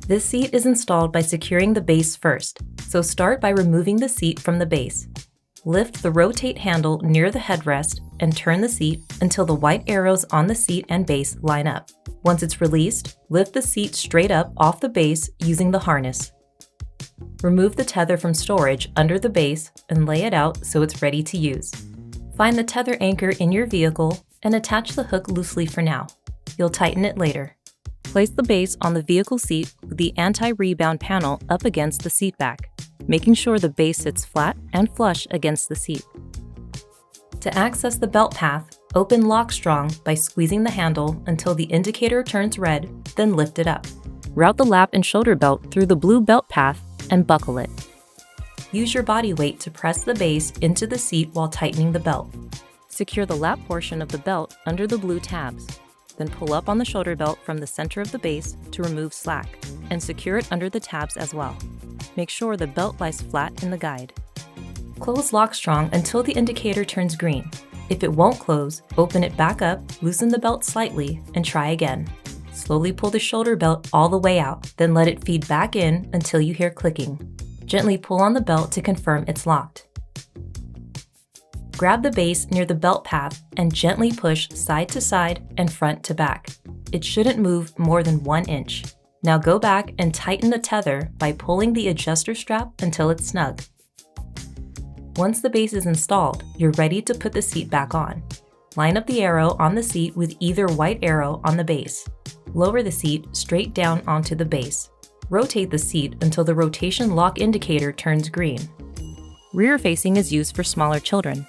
This seat is installed by securing the base first, so start by removing the seat from the base. Lift the rotate handle near the headrest and turn the seat until the white arrows on the seat and base line up. Once it's released, lift the seat straight up off the base using the harness. Remove the tether from storage under the base and lay it out so it's ready to use. Find the tether anchor in your vehicle and attach the hook loosely for now. You'll tighten it later. Place the base on the vehicle seat with the anti-rebound panel up against the seat back, making sure the base sits flat and flush against the seat. To access the belt path, open LockStrong by squeezing the handle until the indicator turns red, then lift it up. Route the lap and shoulder belt through the blue belt path and buckle it. Use your body weight to press the base into the seat while tightening the belt. Secure the lap portion of the belt under the blue tabs. Then pull up on the shoulder belt from the center of the base to remove slack, and secure it under the tabs as well. Make sure the belt lies flat in the guide. Close LockStrong until the indicator turns green. If it won't close, open it back up, loosen the belt slightly, and try again. Slowly pull the shoulder belt all the way out, then let it feed back in until you hear clicking. Gently pull on the belt to confirm it's locked. Grab the base near the belt path and gently push side to side and front to back. It shouldn't move more than 1 inch. Now go back and tighten the tether by pulling the adjuster strap until it's snug. Once the base is installed, you're ready to put the seat back on. Line up the arrow on the seat with either white arrow on the base. Lower the seat straight down onto the base. Rotate the seat until the rotation lock indicator turns green. Rear facing is used for smaller children.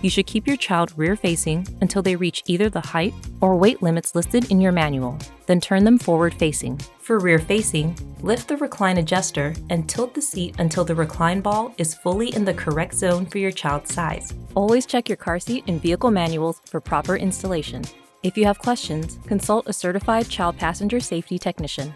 You should keep your child rear-facing until they reach either the height or weight limits listed in your manual, then turn them forward-facing. For rear-facing, lift the recline adjuster and tilt the seat until the recline ball is fully in the correct zone for your child's size. Always check your car seat and vehicle manuals for proper installation. If you have questions, consult a certified child passenger safety technician.